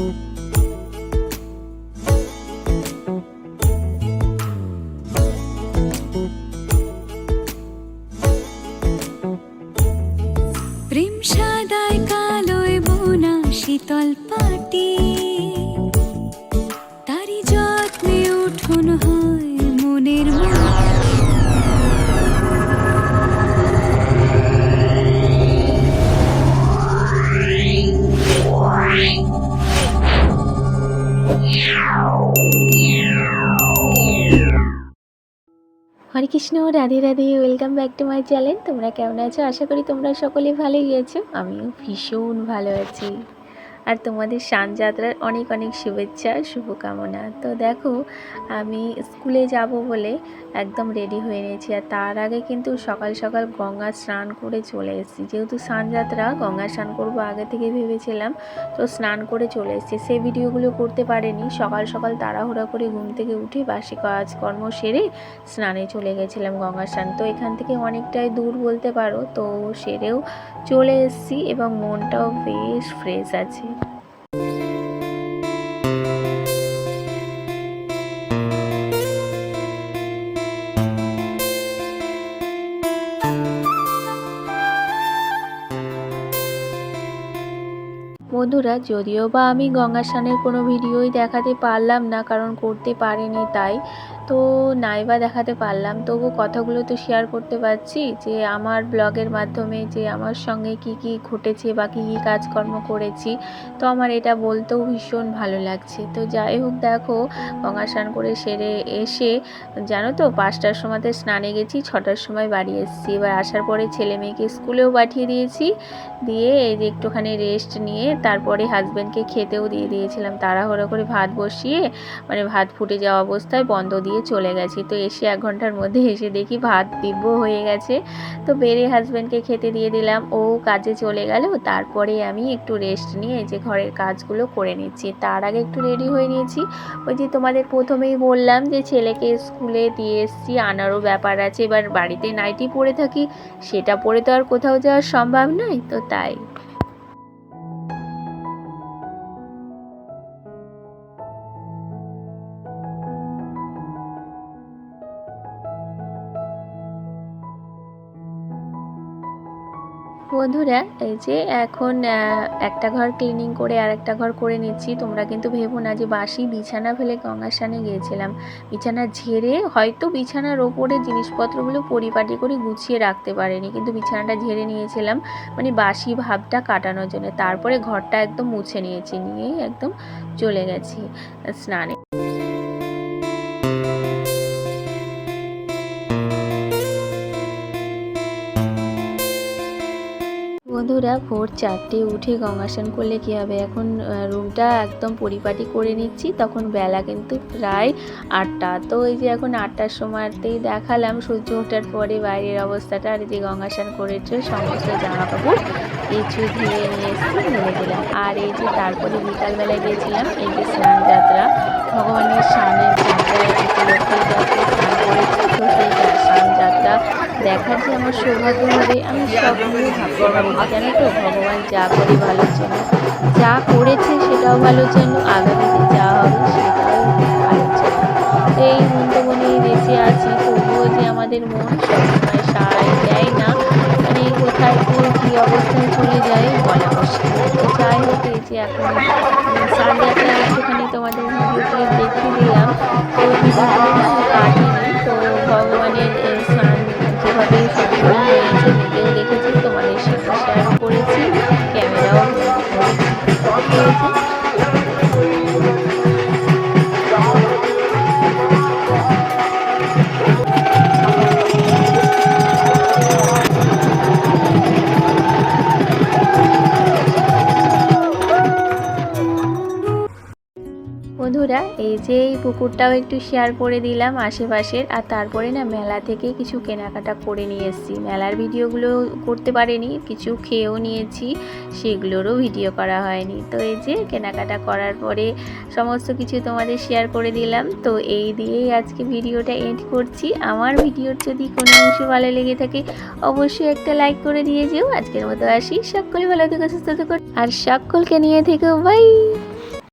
প্রেম সাদায় কালোয় বোনা শীতল পাটি, তারি যত্নে উঠোন হয় মনের Hare Krishna, Radhe Radhe. Welcome back to my channel. তোমরা কেমন আছো? আশা করি তোমরা সকলে ভালোই আছো। আমিও ভীষণ ভালো আছি। আর তোমাদের শানযাত্রার অনেক অনেক শুভেচ্ছা, শুভকামনা। তো দেখো, আমি স্কুলে যাব বলে একদম রেডি হয়ে নিয়েছি। আর তার আগে কিন্তু সকাল সকাল গঙ্গা স্নান করে চলে এসেছি। যেহেতু শানযাত্রা, গঙ্গা স্নান করবো আগে থেকে ভেবেছিলাম, তো স্নান করে চলে এসেছি। সেই ভিডিওগুলো করতে পারিনি। সকাল সকাল তাড়াহুড়া করে ঘুম থেকে উঠে বাসি কাজকর্ম সেরে স্নানে চলে গেছিলাম গঙ্গা স্নান। তো এখান থেকে অনেকটাই দূর বলতে পারো, তো সেরেও চলে এসেছি এবং মনটাও বেশ ফ্রেশ আছে। বন্ধুরা, যদিও বা আমি গঙ্গা স্নানের কোনো ভিডিওই দেখাতে পারলাম না, কারণ করতে পারিনি, তাই তো নাইবা দেখাতে পারলাম, তবু কথাগুলো তো শেয়ার করতে পারছি যে আমার ব্লগের মাধ্যমে যে আমার সঙ্গে কি কি ঘটেছে বা কী কী কাজকর্ম করেছি। তো আমার এটা বলতেও ভীষণ ভালো লাগছে। তো যাই হোক, দেখো গঙ্গা স্নান করে সেরে এসে জানো তো 5টার সময়তে স্নানে গেছি, 6টার সময় বাড়ি এসেছি। এবার আসার পরে ছেলে মেয়েকে স্কুলেও পাঠিয়ে দিয়েছি, দিয়ে এই যে একটুখানি রেস্ট নিয়ে তারপরে হাজব্যান্ডকে খেতেও দিয়ে দিয়েছিলাম। তাড়াহুড়ো করে ভাত বসিয়ে, মানে ভাত ফুটে যাওয়া অবস্থায় বন্ধ দিয়ে চলে গেছি। তো এসে 1 ঘন্টার মধ্যে এসে দেখি ভাত দিব্য হয়ে গেছে। তো বেড়ে হাজব্যান্ডকে খেতে দিয়ে দিলাম, ও কাজে চলে গেল। তারপরে আমি একটু রেস্ট নিয়ে যে ঘরের কাজগুলো করে নিচ্ছি। তার আগে একটু রেডি হয়ে নিয়েছি। ওই যে তোমাদের প্রথমেই বললাম যে ছেলেকে স্কুলে দিয়ে এসেছি, আনারও ব্যাপার আছে। এবার বাড়িতে নাইটি পরে থাকি, সেটা পরে তো আর কোথাও যাওয়া সম্ভব নয়, তো তাই। বন্ধুরা, এই যে এখন একটা ঘর ক্লিনিং করে আর একটা ঘর করে নিচ্ছি। তোমরা কিন্তু ভেবো না যে বাসি বিছানা ফেলে গঙ্গা স্নানে গিয়েছিলাম। বিছানা ঝেড়ে, হয়তো বিছানার ওপরে জিনিসপত্রগুলো পরিপাটি করে গুছিয়ে রাখতে পারিনি, কিন্তু বিছানাটা ঝেড়ে নিয়েছিলাম, মানে বাসি ভাবটা কাটানোর জন্য। তারপরে ঘরটা একদম মুছে নিয়েছি, নিয়ে একদম চলে গেছি স্নানে। বন্ধুরা, ভোর 4টে উঠে গঙ্গা স্নান করলে কী হবে, এখন রুমটা একদম পরিপাটি করে নিচ্ছি। তখন বেলা কিন্তু প্রায় 8টা। তো এই যে এখন 8টার সময়তেই দেখালাম সূর্য ওঠার পরে বাইরের অবস্থাটা। আর যে গঙ্গা স্নান করেছে সমস্ত জামা কাপড় কিছু ধুয়ে নিয়ে এসে মেলে দিলাম। আর এই যে তারপরে বিকালবেলায় গিয়েছিলাম এই যে স্নান যাত্রা, ভগবানের স্নানের যাত্রায় উপলক্ষে স্নান করেছি। তো সেই স্নান যাত্রা দেখার যে আমার সৌভাগ্য হবে, আমি সবগুলো ভাবতে পারি না, জানো তো। ভগবান যা করে ভালোর জন্য, যা করেছে সেটাও ভালোর জন্য, আগামীতে যা হবে সেটাও ভালোর জন্য। তো এই মন্তব্য বেঁচে আছি, তবুও যে আমাদের মন সবসময় সায় দেয় না, মানে কোথায় কী অবস্থায় চলে যায় বলা মুশকিল। তো যাই হোক, এই যে এখন স্নান যাত্রা একটুখানি তোমাদের ভিডিও ক্লিপ দেখিয়ে দিলাম। তো ভিডিওগুলো না আমি কাটিনি, তো ভগবানের স্নান যেভাবে সম্পূর্ণ হয়েছে নিজেও দেখেছি, তোমাদের সাথে শেয়ারও করেছি, ক্যামেরাও করেছি। বন্ধুরা, এই যে এই পুকুরটাও একটু শেয়ার করে দিলাম আশেপাশের। আর তারপরে না মেলা থেকে কিছু কেনাকাটা করে নিয়ে এসেছি। মেলার ভিডিওগুলো করতে পারিনি, কিছু খেয়েও নিয়েছি, সেগুলোরও ভিডিও করা হয়নি। তো এই যে কেনাকাটা করার পরে সমস্ত কিছু তোমাদের শেয়ার করে দিলাম। তো এই দিয়েই আজকে ভিডিওটা এন্ড করছি। আমার ভিডিওর যদি কোনো অংশ ভালো লেগে থাকে অবশ্যই একটা লাইক করে দিয়ে যেও। আজকের মতো আসি, সকলে ভালো থেকো, সুস্থ থেকো, আর সকলকে নিয়ে থেকো, বাই।